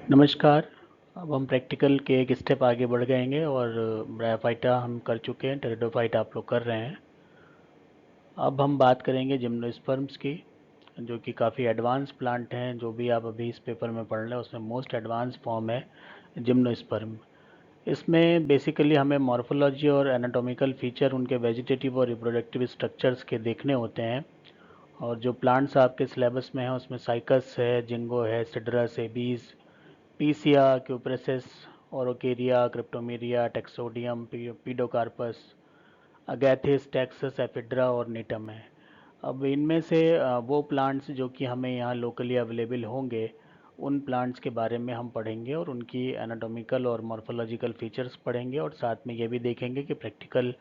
नमस्कार। अब हम प्रैक्टिकल के एक स्टेप आगे बढ़ गएंगे और ब्रायोफाइटा हम कर चुके हैं, टेरिडोफाइटा आप लोग कर रहे हैं। अब हम बात करेंगे जिम्नोस्पर्म्स की, जो कि काफ़ी एडवांस प्लांट हैं। जो भी आप अभी इस पेपर में पढ़ रहे हैं उसमें मोस्ट एडवांस फॉर्म है जिम्नोस्पर्म। इसमें बेसिकली हमें मॉर्फोलॉजी और एनाटॉमिकल फीचर उनके वेजिटेटिव और रिप्रोडक्टिव स्ट्रक्चर्स के देखने होते हैं। और जो प्लांट्स आपके सिलेबस में हैं उसमें साइकस है, जिंगो है, Cedrus, Abies, Picea, Cupressus, Araucaria, Cryptomeria, Taxodium, Podocarpus, Agathis, Taxus, Ephedra और नीटम है। अब इनमें से वो प्लांट्स जो कि हमें यहाँ लोकली अवेलेबल होंगे, उन प्लांट्स के बारे में हम पढ़ेंगे और उनकी एनाटॉमिकल और मॉर्फोलॉजिकल फीचर्स पढ़ेंगे, और साथ में ये भी देखेंगे कि प्रैक्टिकल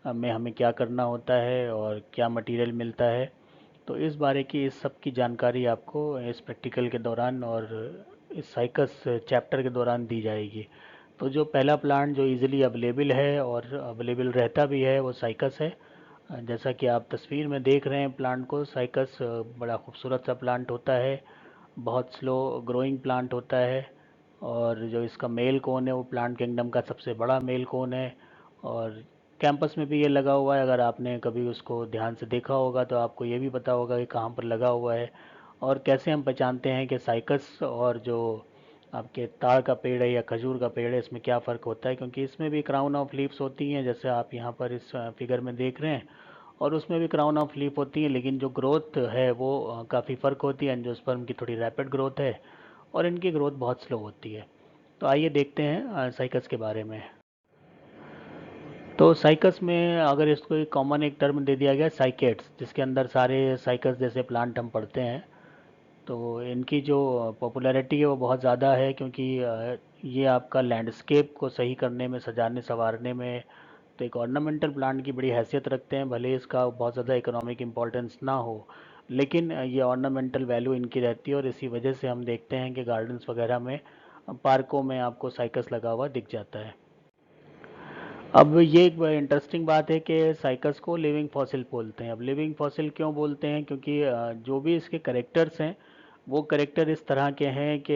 में हमें क्या करना होता है और क्या मटेरियल मिलता है। तो इस बारे की, इस सब की जानकारी आपको इस प्रैक्टिकल के दौरान और इस साइकस चैप्टर के दौरान दी जाएगी। तो जो पहला प्लांट जो इजीली अवेलेबल है और अवेलेबल रहता भी है वो साइकस है। जैसा कि आप तस्वीर में देख रहे हैं प्लांट को, साइकस बड़ा खूबसूरत सा प्लांट होता है, बहुत स्लो ग्रोइंग प्लांट होता है। और जो इसका मेल कोन है वो प्लांट किंगडम का सबसे बड़ा मेल कोन है। और कैंपस में भी ये लगा हुआ है, अगर आपने कभी उसको ध्यान से देखा होगा तो आपको ये भी पता होगा कि कहाँ पर लगा हुआ है। और कैसे हम पहचानते हैं कि साइकस और जो आपके ताड़ का पेड़ है या खजूर का पेड़ है इसमें क्या फ़र्क होता है, क्योंकि इसमें भी क्राउन ऑफ लीव्स होती हैं जैसे आप यहाँ पर इस फिगर में देख रहे हैं, और उसमें भी क्राउन ऑफ लीफ होती है, लेकिन जो ग्रोथ है वो काफ़ी फ़र्क होती है। एंजियोस्पर्म की थोड़ी रैपिड ग्रोथ है और इनकी ग्रोथ बहुत स्लो होती है। तो आइए देखते हैं साइकस के बारे में। तो साइकस में अगर इसको एक कॉमन एक टर्म दे दिया गया साइकेट्स, जिसके अंदर सारे साइकस जैसे प्लांट हम पढ़ते हैं। तो इनकी जो पॉपुलैरिटी है वो बहुत ज़्यादा है, क्योंकि ये आपका लैंडस्केप को सही करने में, सजाने संवारने में, तो एक ऑर्नामेंटल प्लांट की बड़ी हैसियत रखते हैं। भले इसका बहुत ज़्यादा इकोनॉमिक इम्पोर्टेंस ना हो, लेकिन ये ऑर्नामेंटल वैल्यू इनकी रहती है, और इसी वजह से हम देखते हैं कि गार्डन्स वगैरह में, पार्कों में आपको साइकस लगा हुआ दिख जाता है। अब ये एक इंटरेस्टिंग बात है कि साइकस को लिविंग फॉसिल बोलते हैं। अब लिविंग फॉसिल क्यों बोलते हैं, क्योंकि जो भी इसके करेक्टर्स हैं वो करेक्टर इस तरह के हैं कि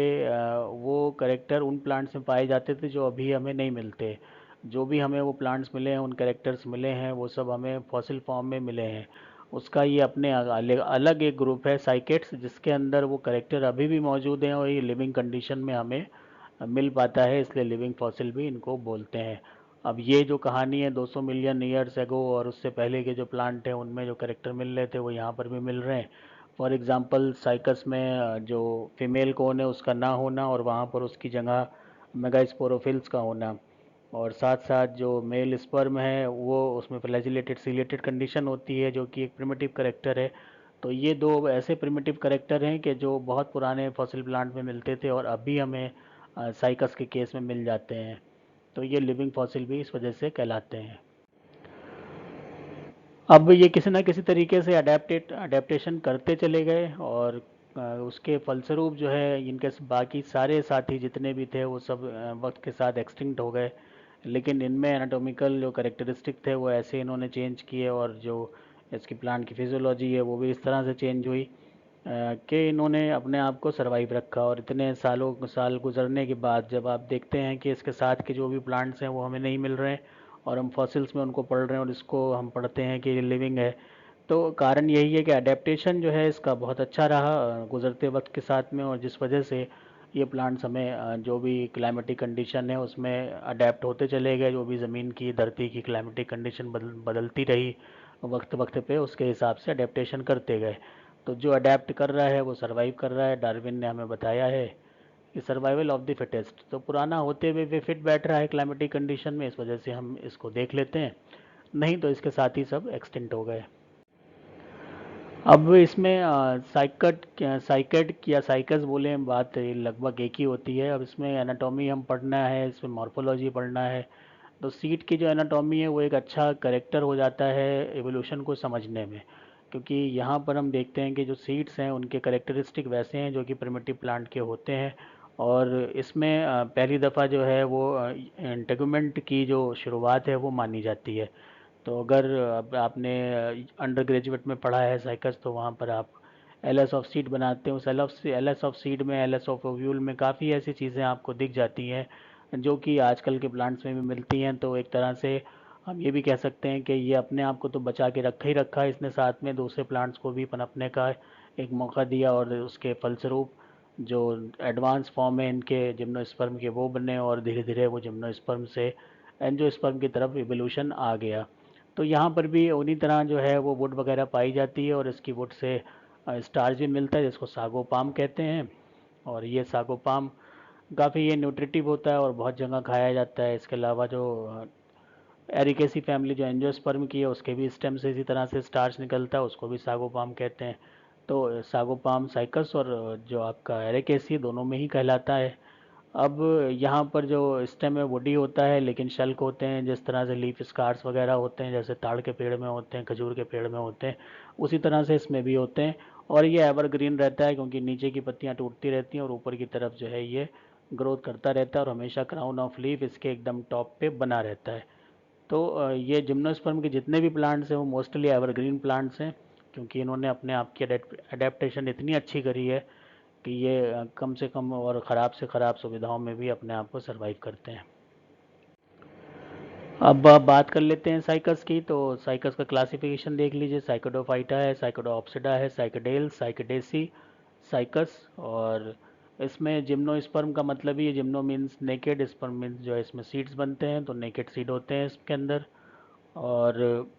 वो करेक्टर उन प्लांट्स में पाए जाते थे जो अभी हमें नहीं मिलते। जो भी हमें वो प्लांट्स मिले हैं, उन करेक्टर्स मिले हैं, वो सब हमें फॉसिल फॉर्म में मिले हैं। उसका ये अपने अलग अलग एक ग्रुप है साइकेट्स, जिसके अंदर वो करेक्टर अभी भी मौजूद हैं और ये लिविंग कंडीशन में हमें मिल पाता है, इसलिए लिविंग फॉसिल भी इनको बोलते हैं। अब ये जो कहानी है 200 मिलियन ईयर्स एगो और उससे पहले के जो प्लांट हैं उनमें जो करेक्टर मिल रहे थे वो यहाँ पर भी मिल रहे हैं। फॉर एग्जांपल साइकस में जो फीमेल कोन है उसका ना होना, और वहाँ पर उसकी जगह मेगास्पोरोफिल्स का होना, और साथ साथ जो मेल स्पर्म है वो उसमें फ्लैजिलेटेड सीलेटेड कंडीशन होती है, जो कि एक प्रिमिटिव करेक्टर है। तो ये दो ऐसे प्रिमिटिव करेक्टर हैं कि जो बहुत पुराने फॉसिल प्लांट में मिलते थे और अभी हमें साइकस के केस में मिल जाते हैं। तो ये लिविंग फॉसिल भी इस वजह से कहलाते हैं। अब ये किसी ना किसी तरीके से अडेप्टेशन करते चले गए, और उसके फलस्वरूप जो है इनके बाकी सारे साथी जितने भी थे वो सब वक्त के साथ एक्सटिंक्ट हो गए। लेकिन इनमें एनाटॉमिकल जो करेक्टरिस्टिक थे वो ऐसे इन्होंने चेंज किए, और जो इसकी प्लांट की फिजियोलॉजी है वो भी इस तरह से चेंज हुई कि इन्होंने अपने आप को सरवाइव रखा। और इतने सालों साल गुजरने के बाद जब आप देखते हैं कि इसके साथ के जो भी प्लांट्स हैं वो हमें नहीं मिल रहे हैं, और हम फॉसिल्स में उनको पढ़ रहे हैं और इसको हम पढ़ते हैं कि ये लिविंग है, तो कारण यही है कि अडेप्टेशन जो है इसका बहुत अच्छा रहा गुजरते वक्त के साथ में। और जिस वजह से ये प्लांट्स हमें जो भी क्लाइमेटिक कंडीशन है उसमें अडेप्ट होते चले गए। जो भी ज़मीन की, धरती की क्लाइमेटिक कंडीशन बदलती रही वक्त वक्त पे, उसके हिसाब से अडेप्टेशन करते गए। तो जो अडेप्ट कर रहा है वो सरवाइव कर रहा है। डार्विन ने हमें बताया है कि सर्वाइवल ऑफ द फिटेस्ट, तो पुराना होते हुए भी फिट बैठ रहा है क्लाइमेटिक कंडीशन में, इस वजह से हम इसको देख लेते हैं। नहीं तो इसके साथ ही सब एक्सटिंक्ट हो गए। अब इसमें साइकेट या साइकस बोले बात लगभग एक ही होती है। अब इसमें एनाटॉमी हम पढ़ना है, इसमें मॉर्फोलॉजी पढ़ना है। तो सीट की जो एनाटॉमी है वो एक अच्छा करेक्टर हो जाता है एवोल्यूशन को समझने में, क्योंकि यहाँ पर हम देखते हैं कि जो सीड्स हैं उनके करेक्टरिस्टिक वैसे हैं जो कि प्रिमिटिव प्लांट के होते हैं। और इसमें पहली दफ़ा जो है वो इंटेगुमेंट की जो शुरुआत है वो मानी जाती है। तो अगर अब आपने अंडर ग्रेजुएट में पढ़ा है साइकस, तो वहाँ पर आप एलएस ऑफ सीड बनाते हैं, उस एलएस ऑफ सीड में, एलएस ऑफ ओव्यूल में काफ़ी ऐसी चीज़ें आपको दिख जाती हैं जो कि आजकल के प्लांट्स में भी मिलती हैं। तो एक तरह से हम ये भी कह सकते हैं कि ये अपने आप को तो बचा के रखा ही रखा है इसने, साथ में दूसरे प्लांट्स को भी पनपने का एक मौका दिया, और उसके फलस्वरूप जो एडवांस फॉर्म है इनके जिम्नोस्पर्म के वो बने, और धीरे धीरे वो जिम्नोस्पर्म से एंजियोस्पर्म की तरफ इवोल्यूशन आ गया। तो यहाँ पर भी उन्हीं तरह जो है वो वुड वगैरह पाई जाती है, और इसकी वुड से स्टार्च भी मिलता है जिसको सागो पाम कहते हैं। और ये सागो पाम काफ़ी ये न्यूट्रिटिव होता है और बहुत जगह खाया जाता है। इसके अलावा जो एरिकेसी फैमिली जो एंजियोस्पर्म की है उसके भी स्टेम से इसी तरह से स्टार्च निकलता है, उसको भी सागो पाम कहते हैं। तो सागो पाम साइकस और जो आपका एरिकेसी दोनों में ही कहलाता है। अब यहाँ पर जो स्टेम है वुडी होता है, लेकिन शल्क होते हैं, जिस तरह से लीफ स्कार्स वगैरह होते हैं जैसे ताड़ के पेड़ में होते हैं, खजूर के पेड़ में होते हैं, उसी तरह से इसमें भी होते हैं। और ये एवरग्रीन रहता है क्योंकि नीचे की पत्तियाँ टूटती रहती हैं और ऊपर की तरफ जो है ये ग्रोथ करता रहता है, और हमेशा क्राउन ऑफ लीफ इसके एकदम टॉप पे बना रहता है। तो ये जिम्नोस्पर्म के जितने भी प्लांट्स हैं वो मोस्टली एवरग्रीन प्लांट्स हैं, क्योंकि इन्होंने अपने आप की अडेप्टेशन इतनी अच्छी करी है कि ये कम से कम और ख़राब से ख़राब सुविधाओं में भी अपने आप को सरवाइव करते हैं। अब बात कर लेते हैं साइकस की। तो साइकस का क्लासिफिकेशन देख लीजिए, साइकोडोफाइटा है, साइकोडोप्सिडा है, साइकोडेल, साइकोडेसी, साइकस। और इसमें जिम्नोस्पर्म का मतलब ही, gymno means naked, sperm means जो है इसमें सीड्स बनते हैं, तो नेकेड सीड होते हैं इसके अंदर। और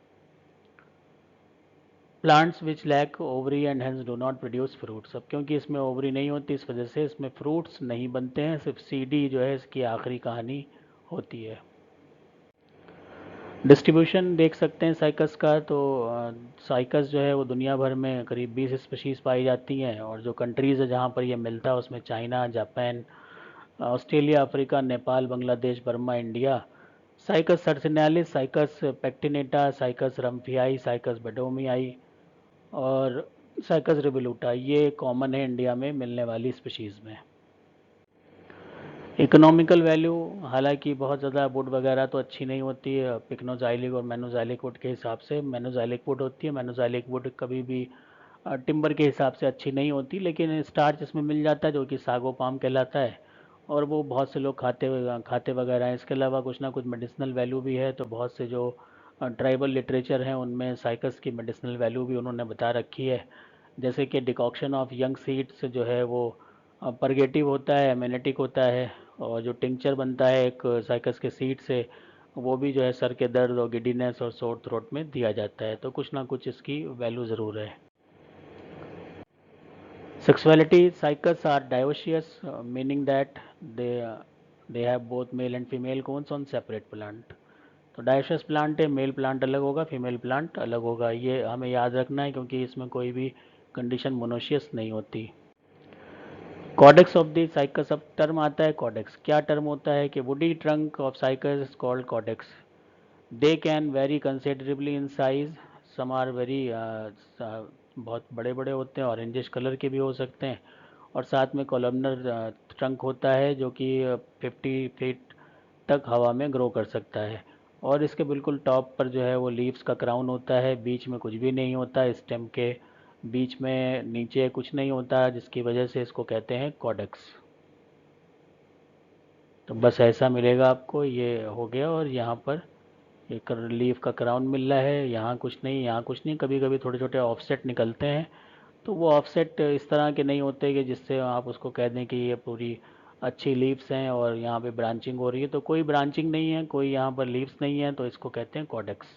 plants which lack ovary and hence do not produce fruits. अब क्योंकि इसमें ओवरी नहीं होती इस वजह से इसमें फ्रूट्स नहीं बनते हैं, सिर्फ सीडी जो है इसकी आखिरी कहानी होती है। डिस्ट्रीब्यूशन देख सकते हैं साइकस का। तो साइकस जो है वो दुनिया भर में करीब 20 स्पीशीज़ पाई जाती हैं, और जो कंट्रीज़ है जहाँ पर ये मिलता है उसमें China, Japan, Australia, Africa, Nepal, Bangladesh, Burma, India. Cycas circinalis, Cycas pectinata, Cycas rumphii, Cycas beddomei और साइकस रिबेलुटा, ये कॉमन है इंडिया में मिलने वाली स्पीशीज़ में। इकोनॉमिकल वैल्यू, हालांकि बहुत ज़्यादा वुड वगैरह तो अच्छी नहीं होती है पिक्नोजाइलिक और मेनोजाइलिक वुड के हिसाब से। मेनोजाइलिक वुड होती है, मेनोजाइलिक वुड कभी भी टिम्बर के हिसाब से अच्छी नहीं होती, लेकिन स्टार्च इसमें मिल जाता है जो कि सागो पाम कहलाता है, और वो बहुत से लोग खाते वगैरह हैं। इसके अलावा कुछ ना कुछ मेडिसिनल वैल्यू भी है, तो बहुत से जो ट्राइबल लिटरेचर हैं उनमें साइकस की मेडिसिनल वैल्यू भी उन्होंने बता रखी है। जैसे कि डिकॉक्शन ऑफ यंग सीड्स जो है वो परगेटिव होता है, एमेनेटिक होता है, और जो टिंचर बनता है एक साइकस के सीड से, वो भी जो है सर के दर्द और गिडीनेस और सोर थ्रोट में दिया जाता है। तो कुछ ना कुछ इसकी वैल्यू ज़रूर है। Sexuality, cycles are dioecious, meaning that they have both male and female cones on separate plant. तो डायोशियस प्लांट है, मेल प्लांट अलग होगा, फीमेल प्लांट अलग होगा, ये हमें याद रखना है क्योंकि इसमें कोई भी कंडीशन मोनोशियस नहीं होती। कॉडेक्स ऑफ द साइकस, अब टर्म आता है कॉडेक्स। क्या टर्म होता है कि woody trunk of Cycas is called caudex. They can vary considerably in size, some are very, बहुत बड़े बड़े होते हैं, ऑरेंजिश कलर के भी हो सकते हैं, और साथ में कॉलमनर ट्रंक होता है जो कि 50 फीट तक हवा में ग्रो कर सकता है। और इसके बिल्कुल टॉप पर जो है वो लीव्स का क्राउन होता है, बीच में कुछ भी नहीं होता, स्टेम के बीच में नीचे कुछ नहीं होता, जिसकी वजह से इसको कहते हैं कॉडेक्स। तो बस ऐसा मिलेगा आपको, ये हो गया। और यहाँ पर एक लीफ का क्राउन मिल रहा है, यहाँ कुछ नहीं, यहाँ कुछ नहीं, कभी कभी छोटे छोटे ऑफसेट निकलते हैं। तो वो ऑफसेट इस तरह के नहीं होते कि जिससे आप उसको कह दें कि ये पूरी अच्छी लीव्स हैं और यहाँ पे ब्रांचिंग हो रही है। तो कोई ब्रांचिंग नहीं है, कोई यहाँ पर लीव्स नहीं है, तो इसको कहते हैं caudex.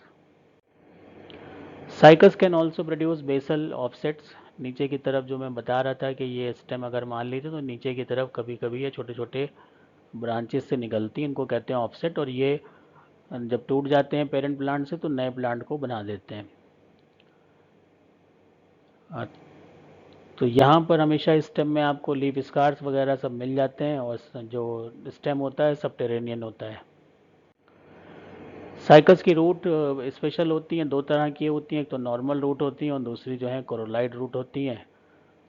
Cycas can also produce basal offsets. नीचे की तरफ जो मैं बता रहा था कि ये स्टेम अगर मान लीजिए तो नीचे की तरफ कभी कभी ये छोटे छोटे ब्रांचेस से निकलती हैं, इनको कहते हैं ऑफसेट, और ये जब टूट जाते हैं पेरेंट प्लांट से तो नए प्लांट को बना देते हैं। तो यहाँ पर हमेशा स्टेम में आपको लीफ स्कार्स वगैरह सब मिल जाते हैं, और जो स्टेम होता है सबटेरेनियन होता है। साइकस की रूट स्पेशल होती हैं, दो तरह की होती हैं, एक तो नॉर्मल रूट होती हैं और दूसरी जो है कोरोलाइड रूट होती हैं,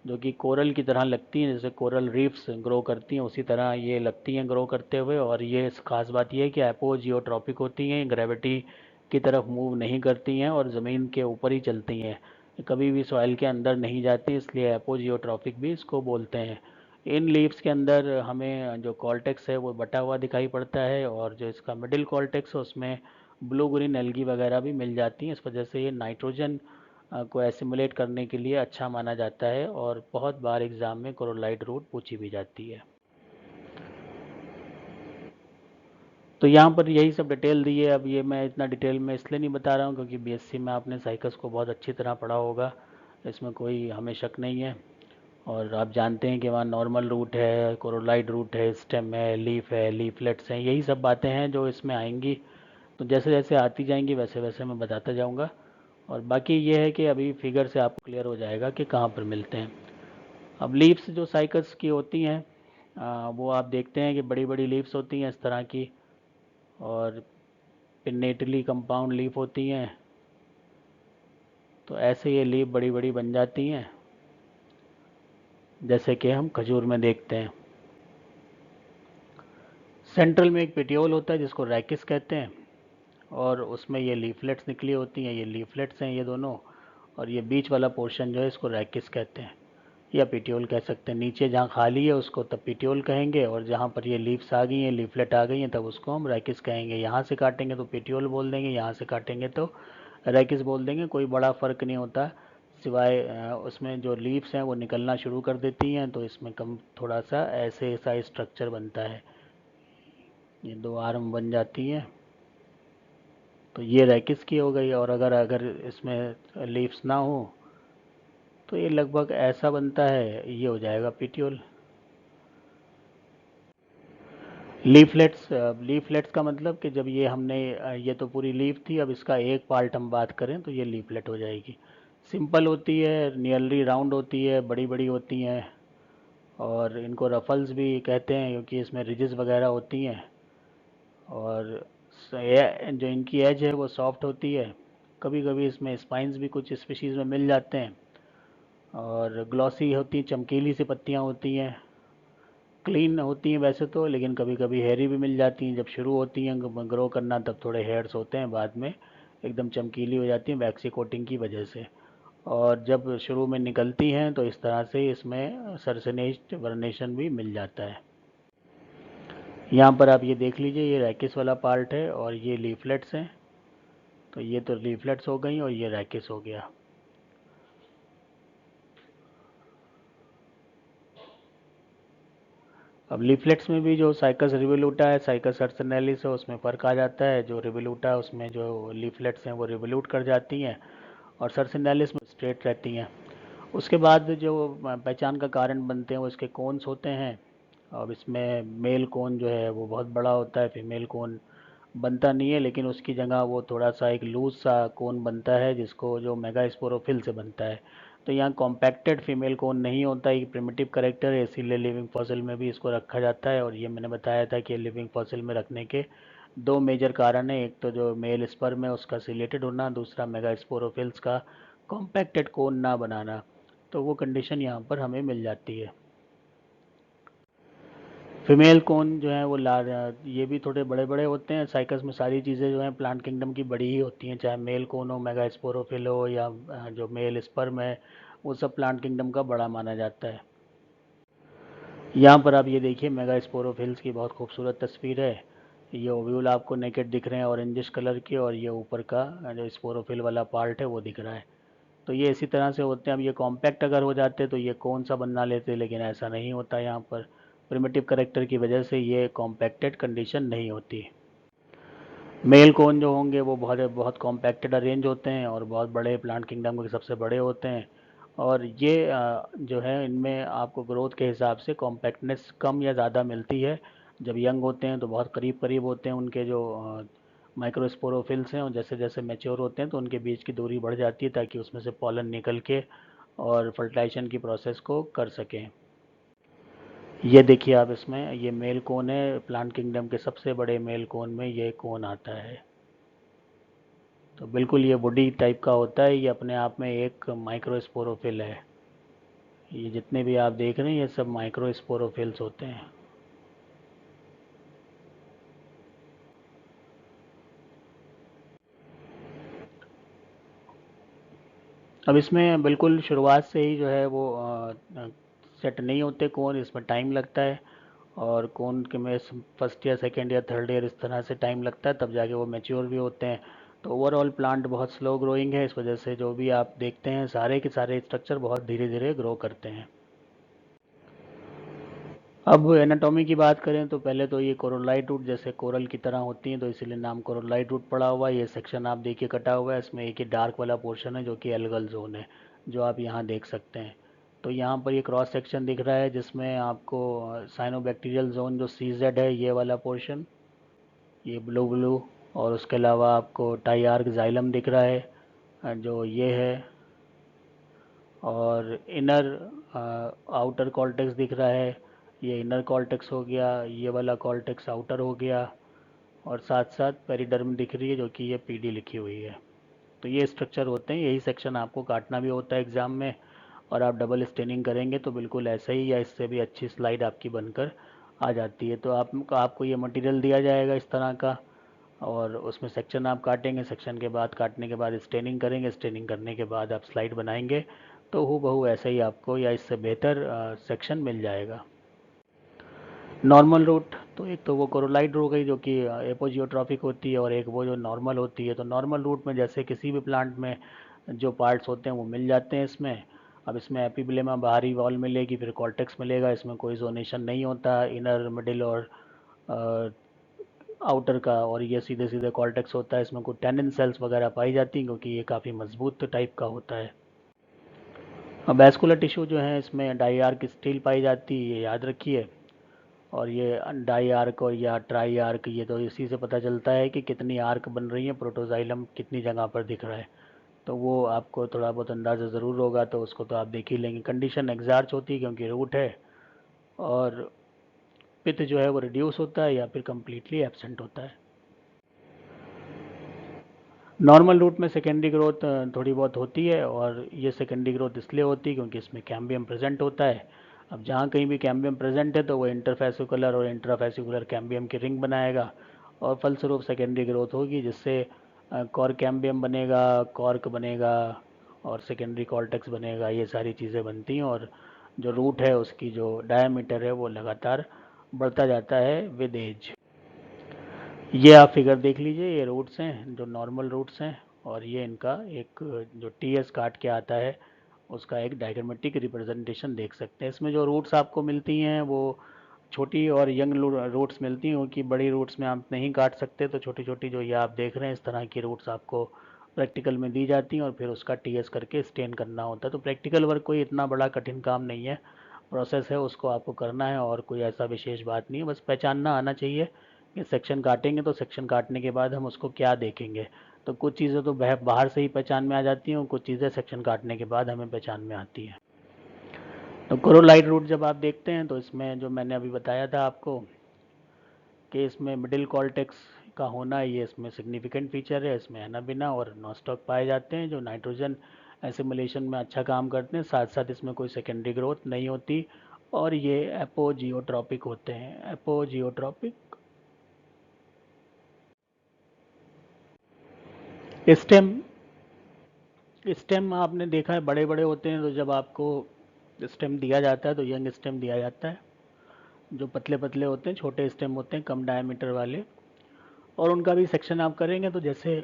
जो कि कोरल की तरह लगती हैं, जैसे कोरल रीफ्स ग्रो करती हैं उसी तरह ये लगती हैं ग्रो करते हुए। और ये खास बात ये है कि एपोजियोट्रॉपिक होती हैं, ग्रेविटी की तरफ मूव नहीं करती हैं और ज़मीन के ऊपर ही चलती हैं। कभी भी सॉइल के अंदर नहीं जाती, इसलिए एपोजियोट्रॉफिक भी इसको बोलते हैं। इन लीव्स के अंदर हमें जो कॉर्टेक्स है वो बटा हुआ दिखाई पड़ता है, और जो इसका मिडिल कॉर्टेक्स है उसमें ब्लू ग्रीन एल्गी वगैरह भी मिल जाती हैं। इस वजह से ये नाइट्रोजन को एसिमुलेट करने के लिए अच्छा माना जाता है, और बहुत बार एग्ज़ाम में कोरोलाइट रूट पूछी भी जाती है। तो यहाँ पर यही सब डिटेल दी है। अब ये मैं इतना डिटेल में इसलिए नहीं बता रहा हूँ क्योंकि बीएससी में आपने साइकस को बहुत अच्छी तरह पढ़ा होगा, इसमें कोई हमें शक नहीं है। और आप जानते हैं कि वहाँ नॉर्मल रूट है, कोरोलाइड रूट है, स्टेम है, लीफ है, लीफलेट्स हैं, यही सब बातें हैं जो इसमें आएंगी। तो जैसे जैसे आती जाएंगी वैसे वैसे मैं बताता जाऊँगा। और बाकी ये है कि अभी फिगर से आपको क्लियर हो जाएगा कि कहाँ पर मिलते हैं। अब लीव्स जो साइकस की होती हैं, वो आप देखते हैं कि बड़ी बड़ी लीव्स होती हैं इस तरह की, और पिन्नेटली कंपाउंड लीफ होती हैं। तो ऐसे ये लीफ बड़ी बड़ी बन जाती हैं, जैसे कि हम खजूर में देखते हैं। सेंट्रल में एक पेटियोल होता है जिसको रैकिस कहते हैं, और उसमें ये लीफलेट्स निकली होती हैं, ये लीफलेट्स हैं ये दोनों। और ये बीच वाला पोर्शन जो है इसको रैकिस कहते हैं, या पेटियोल कह सकते हैं। नीचे जहाँ खाली है उसको तब पेटियोल कहेंगे, और जहाँ पर ये लीव्स आ गई हैं, लीफलेट आ गई हैं, तब उसको हम रैकिस कहेंगे। यहाँ से काटेंगे तो पेटियोल बोल देंगे, यहाँ से काटेंगे तो रैकिस बोल देंगे। कोई बड़ा फ़र्क नहीं होता, सिवाय उसमें जो लीव्स हैं वो निकलना शुरू कर देती हैं, तो इसमें कम थोड़ा सा ऐसे सा स्ट्रक्चर बनता है, ये दो आर्म बन जाती हैं। तो ये रैकिस की हो गई। और अगर अगर इसमें लीव्स ना हो तो ये लगभग ऐसा बनता है, ये हो जाएगा पिट्यूल। लीफलेट्स, लीफलेट्स का मतलब कि जब ये हमने ये तो पूरी लीफ थी, अब इसका एक पार्ट हम बात करें तो ये लीफलेट हो जाएगी। सिंपल होती है, नियरली राउंड होती है, बड़ी बड़ी होती हैं, और इनको रफल्स भी कहते हैं क्योंकि इसमें रिजेस वगैरह होती हैं। और जो इनकी एज है वो सॉफ्ट होती है। कभी कभी इसमें स्पाइंस भी कुछ स्पीशीज़ में मिल जाते हैं। और ग्लॉसी होती हैं, चमकीली सी पत्तियाँ होती हैं। क्लीन होती हैं वैसे तो, लेकिन कभी कभी हेयरी भी मिल जाती हैं। जब शुरू होती हैं ग्रो करना तब थोड़े हेयर्स होते हैं, बाद में एकदम चमकीली हो जाती हैं वैक्सी कोटिंग की वजह से। और जब शुरू में निकलती हैं तो इस तरह से इसमें सरसनेज वर्नेशन भी मिल जाता है। यहाँ पर आप ये देख लीजिए, ये रैकिस वाला पार्ट है और ये लीफलेट्स हैं। तो ये तो लीफलेट्स हो गई और ये रैकिस हो गया। अब लीफलेट्स में भी जो साइकस रिवोल्यूटा है, साइकस सर्सनेलिस है, उसमें फ़र्क आ जाता है। जो रिवोल्यूटा है उसमें जो लीफलेट्स हैं वो रिवोल्यूट कर जाती हैं, और सर्सनेलिस में स्ट्रेट रहती हैं। उसके बाद जो पहचान का कारण बनते हैं वो इसके कोन्स होते हैं। अब इसमें मेल कोन जो है वो बहुत बड़ा होता है, फीमेल कोन बनता नहीं है, लेकिन उसकी जगह वो थोड़ा सा एक लूज सा कोन बनता है जिसको जो मेगास्पोरोफिल से बनता है। तो यहाँ कॉम्पैक्टेड फीमेल कोन नहीं होता, एक प्रिमिटिव करेक्टर है, इसीलिए लिविंग फॉसिल में भी इसको रखा जाता है। और ये मैंने बताया था कि लिविंग फॉसिल में रखने के दो मेजर कारण हैं, एक तो जो मेल स्पर्म है उसका सिलेटेड होना, दूसरा मेगास्पोरोफिल्स का कॉम्पैक्टेड कोन ना बनाना। तो वो कंडीशन यहाँ पर हमें मिल जाती है। फीमेल कोन जो है वो लार ये भी थोड़े बड़े बड़े होते हैं। साइकस में सारी चीज़ें जो हैं प्लांट किंगडम की बड़ी ही होती हैं, चाहे मेल कोन हो, मेगास्पोरोफिल हो, या जो मेल स्पर्म है, वो सब प्लांट किंगडम का बड़ा माना जाता है। यहाँ पर आप ये देखिए मेगास्पोरोफिल्स की बहुत खूबसूरत तस्वीर है। ये ओव्यूल आपको नेकेड दिख रहे हैं ऑरेंजिश कलर के, और ये ऊपर का जो स्पोरोफिल वाला पार्ट है वो दिख रहा है। तो ये इसी तरह से होते हैं। अब ये कॉम्पैक्ट अगर हो जाते तो ये कौन सा बना लेते, लेकिन ऐसा नहीं होता। यहाँ पर प्रिमिटिव करेक्टर की वजह से ये कॉम्पैक्टेड कंडीशन नहीं होती। मेल कोन जो होंगे वो बहुत बहुत कॉम्पैक्टेड अरेंज होते हैं और बहुत बड़े, प्लांट किंगडम के सबसे बड़े होते हैं। और ये जो है इनमें आपको ग्रोथ के हिसाब से कॉम्पैक्टनेस कम या ज़्यादा मिलती है। जब यंग होते हैं तो बहुत करीब करीब होते हैं उनके जो माइक्रोस्पोरोफिल्स हैं, और जैसे जैसे मैच्योर होते हैं तो उनके बीच की दूरी बढ़ जाती है ताकि उसमें से पॉलन निकल के और फर्टिलाइजेशन की प्रोसेस को कर सकें। ये देखिए आप, इसमें ये मेल कोन है, प्लांट किंगडम के सबसे बड़े मेल कोन में ये कोन आता है। तो बिल्कुल ये वुडी टाइप का होता है, ये अपने आप में एक माइक्रोस्पोरोफिल है। ये जितने भी आप देख रहे हैं ये सब माइक्रोस्पोरोफिल्स होते हैं। अब इसमें बिल्कुल शुरुआत से ही जो है वो सेट नहीं होते कोन, इसमें टाइम लगता है। और कोन के में first year, second year, third year इस तरह से टाइम लगता है, तब जाके वो मैच्योर भी होते हैं। तो ओवरऑल प्लांट बहुत स्लो ग्रोइंग है, इस वजह से जो भी आप देखते हैं सारे के सारे स्ट्रक्चर बहुत धीरे धीरे ग्रो करते हैं। अब एनाटॉमी की बात करें तो पहले तो ये कोरोलाइट रूट जैसे कोरल की तरह होती हैं, तो इसीलिए नाम कोरोलाइट रूट पड़ा हुआ है। ये सेक्शन आप देखिए कटा हुआ है, इसमें एक ही डार्क वाला पोर्शन है जो कि एल्गल जोन है, जो आप यहाँ देख सकते हैं। तो यहाँ पर ये क्रॉस सेक्शन दिख रहा है जिसमें आपको साइनोबैक्टीरियल जोन जो CZ है, ये वाला पोर्शन, ये ब्लू ब्लू। और उसके अलावा आपको टाइआर्क जाइलम दिख रहा है, जो ये है। और इनर आउटर कॉर्टेक्स दिख रहा है, ये इनर कॉर्टेक्स हो गया, ये वाला कॉर्टेक्स आउटर हो गया। और साथ साथ पेरिडर्म दिख रही है जो कि ये PD लिखी हुई है। तो ये स्ट्रक्चर होते हैं, यही सेक्शन आपको काटना भी होता है एग्ज़ाम में। और आप डबल स्टेनिंग करेंगे तो बिल्कुल ऐसे ही या इससे भी अच्छी स्लाइड आपकी बनकर आ जाती है। तो आपको ये मटेरियल दिया जाएगा इस तरह का, और उसमें सेक्शन आप काटेंगे, सेक्शन के बाद काटने के बाद स्टेनिंग करेंगे, स्टेनिंग करने के बाद आप स्लाइड बनाएंगे, तो हूबहू ऐसे ही आपको या इससे बेहतर सेक्शन मिल जाएगा। नॉर्मल रूट तो एक तो वो कोरोलाइड हो गई जो कि एपोजियोट्रॉपिक होती है, और एक वो जो नॉर्मल होती है। तो नॉर्मल रूट में जैसे किसी भी प्लांट में जो पार्ट्स होते हैं वो मिल जाते हैं इसमें। अब इसमें एपिब्लेमा बाहरी वॉल मिलेगी, फिर कॉर्टेक्स मिलेगा, इसमें कोई जोनेशन नहीं होता इनर मिडिल और आउटर का। और ये सीधे सीधे कॉर्टेक्स होता है, इसमें कोई टेनिन सेल्स वगैरह पाई जाती हैं क्योंकि ये काफ़ी मजबूत टाइप का होता है। अब वैस्कुलर टिश्यू जो है इसमें डाई आर्क स्टील पाई जाती है, ये याद रखिए। और ये डाई आर्क और या ट्राई आर्क, ये तो इसी से पता चलता है कि कितनी आर्क बन रही है, प्रोटोजाइलम कितनी जगह पर दिख रहा है। तो वो आपको थोड़ा बहुत अंदाज़ा ज़रूर होगा, तो उसको तो आप देख ही लेंगे। कंडीशन एग्जार्च होती है क्योंकि रूट है। और पित्त जो है वो रिड्यूस होता है या फिर कम्प्लीटली एब्सेंट होता है। नॉर्मल रूट में सेकेंडरी ग्रोथ थोड़ी बहुत होती है, और ये सेकेंडरी ग्रोथ इसलिए होती है क्योंकि इसमें कैम्बियम प्रेजेंट होता है। अब जहाँ कहीं भी कैम्बियम प्रेजेंट है तो वो इंटरफेसिकुलर और इंट्राफेसिकुलर कैम्बियम की रिंग बनाएगा, और फलस्वरूप सेकेंडरी ग्रोथ होगी, जिससे कॉर कैम्बियम बनेगा, कॉर्क बनेगा, और सेकेंडरी कॉर्टेक्स बनेगा। ये सारी चीज़ें बनती हैं, और जो रूट है उसकी जो डायमीटर है वो लगातार बढ़ता जाता है विद एज। ये आप फिगर देख लीजिए, ये रूट्स हैं जो नॉर्मल रूट्स हैं, और ये इनका एक जो TS काट के आता है उसका एक डायग्रामेटिक रिप्रेजेंटेशन देख सकते हैं। इसमें जो रूट्स आपको मिलती हैं वो छोटी और यंग रूट्स मिलती हैं, क्योंकि बड़ी रूट्स में आप नहीं काट सकते। तो छोटी छोटी जो ये आप देख रहे हैं इस तरह की रूट्स आपको प्रैक्टिकल में दी जाती हैं, और फिर उसका TS करके स्टेन करना होता है। तो प्रैक्टिकल वर्क कोई इतना बड़ा कठिन काम नहीं है, प्रोसेस है, उसको आपको करना है, और कोई ऐसा विशेष बात नहीं है। बस पहचानना आना चाहिए कि सेक्शन काटेंगे तो सेक्शन काटने के बाद हम उसको क्या देखेंगे। तो कुछ चीज़ें तो बाहर से ही पहचान में आ जाती हैं, और कुछ चीज़ें सेक्शन काटने के बाद हमें पहचान में आती हैं। तो कोरोलाइट रूट जब आप देखते हैं तो इसमें जो मैंने अभी बताया था आपको कि इसमें मिडिल कॉर्टेक्स का होना, ये इसमें सिग्निफिकेंट फीचर है। इसमें एनाबिना और नॉस्टॉक पाए जाते हैं जो नाइट्रोजन एसिमुलेशन में अच्छा काम करते हैं। साथ साथ इसमें कोई सेकेंडरी ग्रोथ नहीं होती, और ये एपोजियोट्रॉपिक होते हैं, एपोजियोट्रॉपिक। स्टेम, स्टेम आपने देखा है बड़े बड़े होते हैं, तो जब आपको स्टेम दिया जाता है तो यंग स्टेम दिया जाता है। जो पतले पतले होते हैं छोटे स्टेम होते हैं, कम डायमीटर वाले, और उनका भी सेक्शन आप करेंगे तो जैसे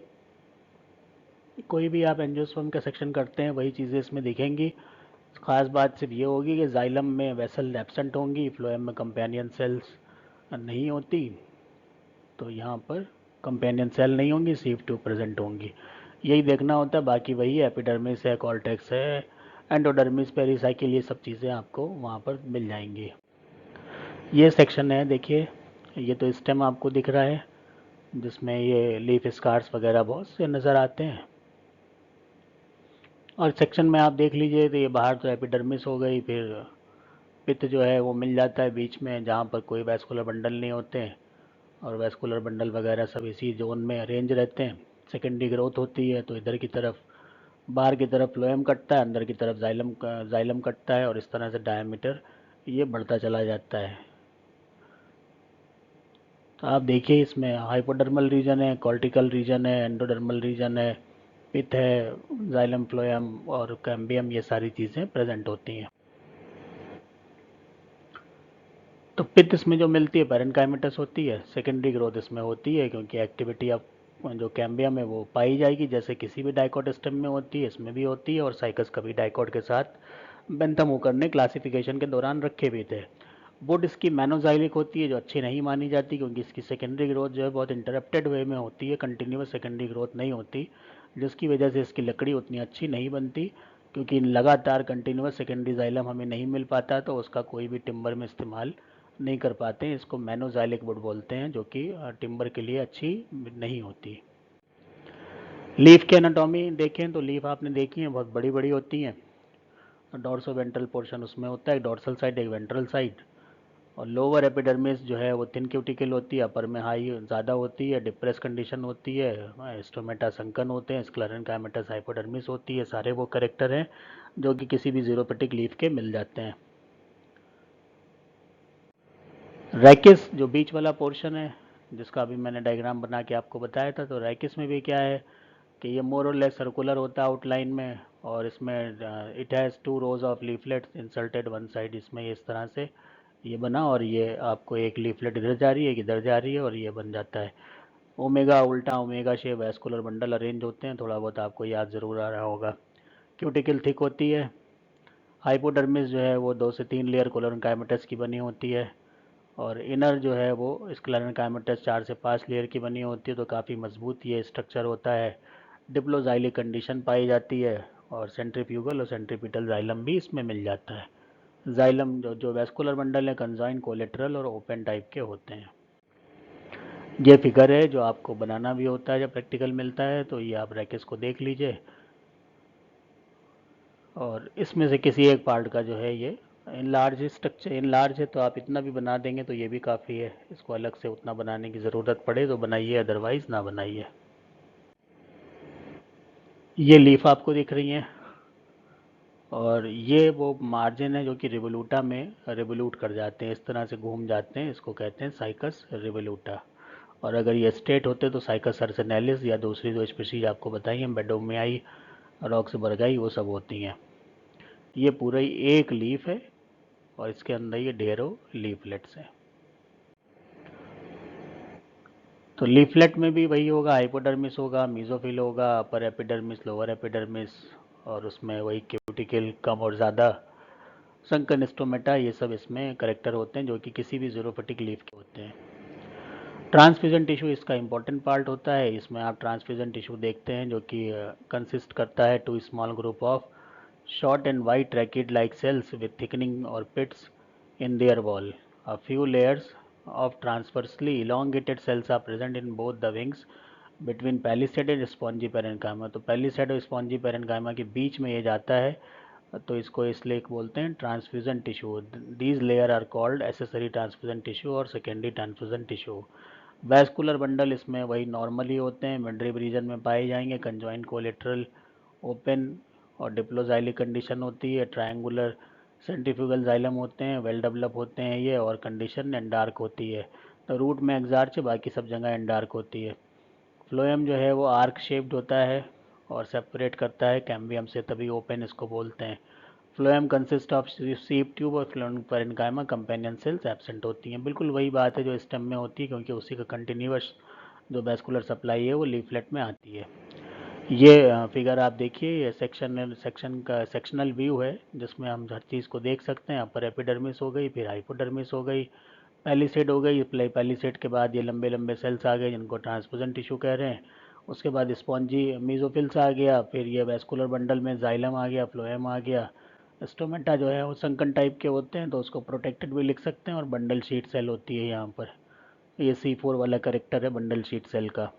कोई भी आप एंजियोस्पर्म का सेक्शन करते हैं वही चीज़ें इसमें दिखेंगी। खास बात सिर्फ ये होगी कि जाइलम में वेसल एब्सेंट होंगी, फ्लोएम में कंपेनियन सेल्स नहीं होती। तो यहाँ पर कंपेनियन सेल नहीं होंगी, CF2 प्रेजेंट होंगी। यही देखना होता है, बाकी वही है, एपिडर्मिस है, कॉर्टेक्स है, एंडोडर्मिस, पेरिसाइकिल, ये सब चीज़ें आपको वहाँ पर मिल जाएंगी। ये सेक्शन है, देखिए, ये तो स्टेम आपको दिख रहा है जिसमें ये लीफ स्कार्स वगैरह बहुत से नज़र आते हैं। और सेक्शन में आप देख लीजिए तो ये बाहर तो एपिडर्मिस हो गई, फिर पित्त जो है वो मिल जाता है बीच में जहाँ पर कोई वैस्कुलर बंडल नहीं होते हैं, और वैस्कुलर बंडल वगैरह सब इसी जोन में अरेंज रहते हैं। सेकेंडरी ग्रोथ होती है तो इधर की तरफ, बाहर की तरफ फ्लोएम कटता है, अंदर की तरफ जाइलम कटता है, और इस तरह से डायमीटर ये बढ़ता चला जाता है। तो आप देखिए इसमें हाइपोडर्मल रीजन है, कॉर्टिकल रीजन है, एंडोडर्मल रीजन है, पिथ है, जाइलम, फ्लोएम और कैम्बियम, ये सारी चीज़ें प्रेजेंट होती हैं। तो पिथ इसमें जो मिलती है पैरेन्काइमेटस होती है, सेकेंडरी ग्रोथ इसमें होती है क्योंकि एक्टिविटी ऑफ जो कैम्बियम है वो पाई जाएगी, जैसे किसी भी डाइकोट स्टेम में होती है इसमें भी होती है, और साइकस कभी डाइकोट के साथ बेंथम हुकर ने क्लासिफिकेशन के दौरान रखे भी थे। वुड इसकी मैनोजाइलिक होती है जो अच्छी नहीं मानी जाती क्योंकि इसकी सेकेंडरी ग्रोथ जो है बहुत इंटरप्टेड वे में होती है, कंटिन्यूस सेकेंडरी ग्रोथ नहीं होती, जिसकी वजह से इसकी लकड़ी उतनी अच्छी नहीं बनती, क्योंकि लगातार कंटिन्यूस सेकेंडरी जाइलम हमें नहीं मिल पाता तो उसका कोई भी टिम्बर में इस्तेमाल नहीं कर पाते। इसको मैनोजाइलिक वुड बोलते हैं, जो कि टिम्बर के लिए अच्छी नहीं होती। लीफ की एनाटॉमी देखें तो लीफ आपने देखी है, बहुत बड़ी बड़ी होती हैं। डॉर्सो वेंट्रल पोर्शन उसमें होता है, एक डॉर्सल साइड एक वेंट्रल साइड, और लोअर एपिडर्मिस जो है वो थिन क्यूटिकल होती है, अपर में हाई ज़्यादा होती है, डिप्रेस कंडीशन होती है, स्टोमेटा संकन होते हैं, स्क्लेरेंकाइमेटस हाइपोडर्मिस होती है। सारे वो करेक्टर हैं जो कि किसी भी जीरोपेटिक लीफ के मिल जाते हैं। रैकिस जो बीच वाला पोर्शन है, जिसका अभी मैंने डायग्राम बना के आपको बताया था, तो रैकिस में भी क्या है कि ये मोर और लेस सर्कुलर होता है आउटलाइन में, और इसमें it has 2 rose of leaflets inserted one side, इसमें इस तरह से ये बना, और ये आपको एक लीफलेट इधर जा रही है एक इधर जा रही है और ये बन जाता है। ओमेगा उल्टा omega shape vascular bundle arrange होते हैं, थोड़ा बहुत आपको याद ज़रूर आ रहा होगा। क्यूटिकल थिक होती है। हाइपोडर्मिस जो है वो 2 से 3 लेयर कोलोरेंकाइमेटस की बनी होती है, और इनर जो है वो स्क्लेरेंकाइमेटस 4 से 5 लेयर की बनी होती है, तो काफ़ी मजबूत ये स्ट्रक्चर होता है। डिप्लोजाइलिक कंडीशन पाई जाती है, और सेंट्रीफ्यूगल और सेंट्रीपिटल जाइलम भी इसमें मिल जाता है। जाइलम जो जो वैस्कुलर बंडल है कंजॉइन कोलेटरल और ओपन टाइप के होते हैं। ये फिगर है जो आपको बनाना भी होता है जब प्रैक्टिकल मिलता है, तो ये आप रैकेस को देख लीजिए, और इसमें से किसी एक पार्ट का जो है ये in large structure in large है, तो आप इतना भी बना देंगे तो ये भी काफ़ी है। इसको अलग से उतना बनाने की ज़रूरत पड़े तो बनाइए, अदरवाइज़ ना बनाइए। ये लीफ आपको दिख रही है, और ये वो मार्जिन है जो कि रिवोल्यूटा में रिवोल्यूट कर जाते हैं, इस तरह से घूम जाते हैं, इसको कहते हैं साइकस रिवोल्यूटा। और अगर ये स्ट्रेट होते तो साइकस सर्सिनेलिस या दूसरी जो स्पीशीज आपको बताई हैं बेडोमियाई, रॉक्स बर्गाई, वो सब होती हैं। ये पूरा ही एक लीफ है और इसके अंदर ये ढेरों लीफलेट्स हैं। तो लीफलेट में भी वही होगा, हाइपोडर्मिस होगा, मीजोफिल होगा, अपर एपिडर्मिस, लोअर एपिडर्मिस, और उसमें वही क्यूटिकल कम और ज़्यादा, संकन, स्टोमेटा, ये सब इसमें करेक्टर होते हैं जो कि किसी भी जीरोफिटिक लीफ के होते हैं। ट्रांसफ्यूजन टिश्यू इसका इंपॉर्टेंट पार्ट होता है। इसमें आप ट्रांसफ्यूजन टिश्यू देखते हैं जो कि कंसिस्ट करता है 2 small group of short and white racquet-like cells with thickening or pits in their wall. A few layers of transversely elongated cells are present in both the wings between palisade and spongy parenchyma. तो palisade और spongy parenchyma के बीच में ये जाता है, तो इसको इसलिए बोलते हैं transfusion tissue. These layer are called accessory transfusion tissue और secondary transfusion tissue. Vascular bundle इसमें वही नॉर्मली होते हैं, मिडरिब रीजन में पाए जाएंगे, कंजॉइंट कोलेट्रल, ओपन और डिप्लोजाइलिक कंडीशन होती है, ट्रायंगुलर सेंट्रीफ्यूगल जाइलम होते हैं, वेल डेवलप होते हैं ये, और कंडीशन एंडार्क होती है। तो रूट में एक्सार्च, बाकी सब जगह एंडार्क होती है। फ्लोएम जो है वो आर्क शेप्ड होता है और सेपरेट करता है कैम्बियम से, तभी ओपन इसको बोलते हैं। Phloem consist of sieve tube और phloem parenchyma, companion cells absent होती हैं। बिल्कुल वही बात है जो स्टेम में होती है, क्योंकि उसी का कंटिन्यूस जो वैस्कुलर सप्लाई है वो लीफलेट में आती है। ये फिगर आप देखिए, ये सेक्शन का सेक्शनल व्यू है जिसमें हम हर चीज़ को देख सकते हैं। अपर एपिडर्मिस हो गई, फिर हाइपोडर्मिस हो गई, पैलिसेड हो गई, पैलिसेड के बाद ये लंबे लंबे सेल्स आ गए जिनको ट्रांसपोजन टिश्यू कह रहे हैं। उसके बाद स्पॉन्जी मीजोफिल्स आ गया, फिर ये वेस्कुलर बंडल में जाइलम आ गया, फ्लोएम आ गया। स्टोमेटा जो है वो संकन टाइप के होते हैं, तो उसको प्रोटेक्टेड भी लिख सकते हैं, और बंडल शीट सेल होती है यहाँ पर। ये C4 वाला करेक्टर है बंडल शीट सेल का।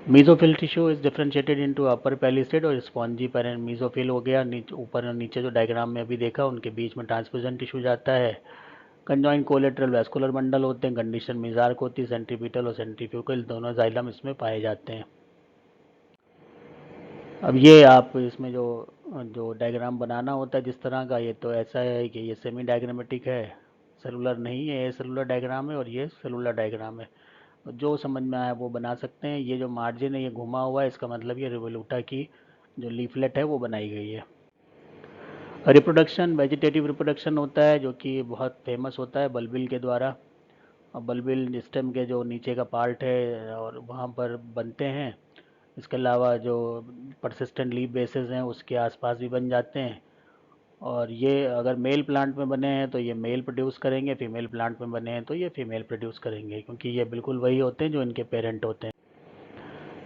Mesophyll tissue is differentiated into upper palisade और स्पॉन्जी पैरेंट। मीजोफिल हो गया ऊपर और नीचे, जो डायग्राम में अभी देखा, उनके बीच में ट्रांसफ्यूजन टिश्यू जाता है। कंजॉइंट कोलेट्रल वैस्कुलर बंडल होते हैं, कंडीशन मिजार्क होती है, सेंट्रीपिटल और सेंट्रीफ्यूगल दोनों जाइलम इसमें पाए जाते हैं। अब ये आप इसमें जो जो डायग्राम बनाना होता है जिस तरह का, ये तो ऐसा है कि ये सेमी डायग्रामेटिक है, सेलुलर नहीं है, ये सेलुलर डायग्राम है और ये सेलुलर डायग्राम है। जो समझ में आया वो बना सकते हैं। ये जो मार्जिन है ये घुमा हुआ है, इसका मतलब ये रिवोल्यूटा की जो लीफलेट है वो बनाई गई है। रिप्रोडक्शन, वेजिटेटिव रिप्रोडक्शन होता है जो कि बहुत फेमस होता है बल्बिल के द्वारा। और बल्बिल स्टेम के जो नीचे का पार्ट है और वहाँ पर बनते हैं। इसके अलावा जो परसिस्टेंट लीफ बेसिस हैं उसके आसपास भी बन जाते हैं। और ये अगर मेल प्लांट में बने हैं तो ये मेल प्रोड्यूस करेंगे, फीमेल प्लांट में बने हैं तो ये फीमेल प्रोड्यूस करेंगे, क्योंकि ये बिल्कुल वही होते हैं जो इनके पेरेंट होते हैं।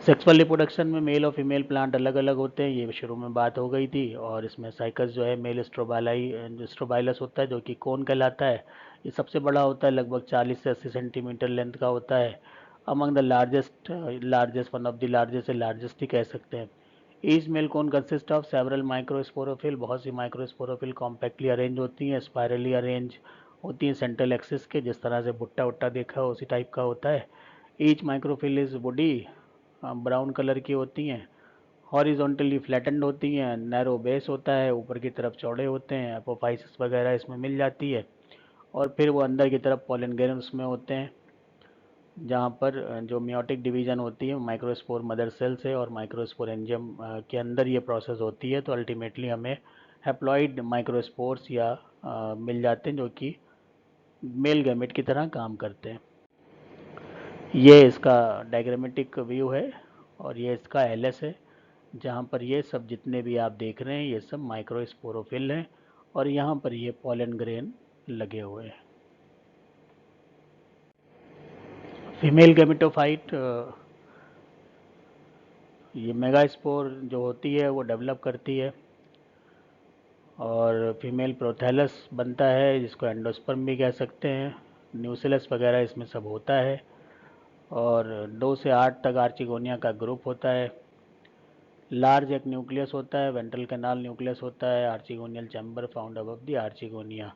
सेक्सुअल रिप्रोडक्शन में मेल और फीमेल प्लांट अलग अलग होते हैं, ये शुरू में बात हो गई थी। और इसमें साइकस जो है मेल स्ट्रोबाइलस होता है जो कि कोन कहलाता है। ये सबसे बड़ा होता है, लगभग 40 से 80 सेंटीमीटर लेंथ का होता है। Among the largest one of the largest से लार्जेस्ट ही कह सकते हैं। Each male cone consist of several microsporophyll, बहुत सी माइक्रोस्पोरोफिल कॉम्पैक्टली अरेंज होती हैं, स्पायरली अरेंज होती हैं सेंट्रल एक्सिस के, जिस तरह से भुट्टा उट्टा देखा हो उसी टाइप का होता है। Each microphyll is woody, brown colour की होती हैं। हॉरिजॉन्टली फ्लैटेंड होती हैं, नैरो बेस होता है, ऊपर की तरफ चौड़े होते हैं, एपोफाइसिस वगैरह इसमें मिल जाती है। और फिर वो अंदर की तरफ पोलन ग्रेन्स में होते हैं, जहाँ पर जो मियोटिक डिवीजन होती है माइक्रोस्पोर मदर सेल से और माइक्रोस्पोर एंजियम के अंदर ये प्रोसेस होती है। तो अल्टीमेटली हमें हैप्लॉइड माइक्रोस्पोर्स या मिल जाते हैं जो कि मेल गैमेट की तरह काम करते हैं। ये इसका डायग्रामेटिक व्यू है और ये इसका एलएस है, जहाँ पर ये सब जितने भी आप देख रहे हैं ये सब माइक्रोस्पोरोफिल हैं और यहाँ पर ये पोलन ग्रेन लगे हुए हैं। फीमेल गैमेटोफाइट, ये मेगास्पोर जो होती है वो डेवलप करती है और फीमेल प्रोथैलस बनता है जिसको एंडोस्पर्म भी कह सकते हैं। न्यूसिलस वगैरह इसमें सब होता है और 2 से 8 तक आर्चिगोनिया का ग्रुप होता है। लार्ज एक न्यूक्लियस होता है, वेंट्रल कैनाल न्यूक्लियस होता है, archegonial chamber found above the archegonia.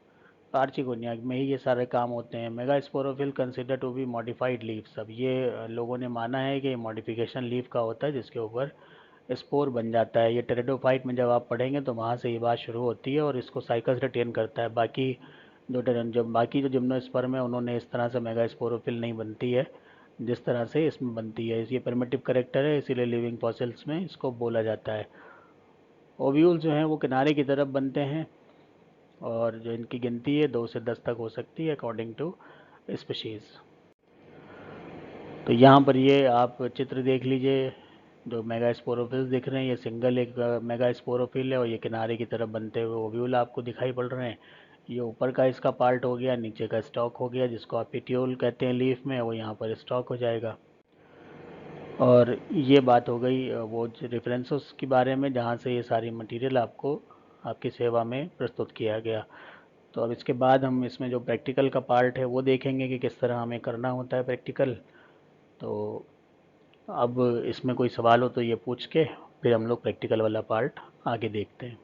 Archegonia में ही ये सारे काम होते हैं। Megasporophyll consider to be modified leaves, अब ये लोगों ने माना है कि मॉडिफिकेशन लीफ का होता है जिसके ऊपर स्पोर बन जाता है। ये टेरिडोफाइट में जब आप पढ़ेंगे तो वहाँ से ये बात शुरू होती है और इसको साइकस रिटेन करता है। बाकी जो जिम्नोस्पर्म है उन्होंने इस तरह से मेगास्पोरोफिल नहीं बनती है जिस तरह से इसमें बनती है। ये प्रिमिटिव करेक्टर है, इसीलिए लिविंग फॉसिल्स में इसको बोला जाता है। ओव्यूल जो हैं वो किनारे की तरफ बनते हैं और जो इनकी गिनती है 2 से 10 तक हो सकती है अकॉर्डिंग टू स्पीशीज़। तो यहाँ पर ये आप चित्र देख लीजिए, जो मेगास्पोरोफिल्स दिख रहे हैं ये सिंगल एक मेगास्पोरोफिल है और ये किनारे की तरफ बनते हुए ओव्यूल आपको दिखाई पड़ रहे हैं। ये ऊपर का इसका पार्ट हो गया, नीचे का स्टॉक हो गया जिसको आप पेटियोल कहते हैं लीफ में, वो यहाँ पर स्टॉक हो जाएगा। और ये बात हो गई वो रेफरेंसेस के बारे में जहाँ से ये सारी मटेरियल आपको आपकी सेवा में प्रस्तुत किया गया। तो अब इसके बाद हम इसमें जो प्रैक्टिकल का पार्ट है वो देखेंगे कि किस तरह हमें करना होता है प्रैक्टिकल। तो अब इसमें कोई सवाल हो तो ये पूछ के फिर हम लोग प्रैक्टिकल वाला पार्ट आगे देखते हैं।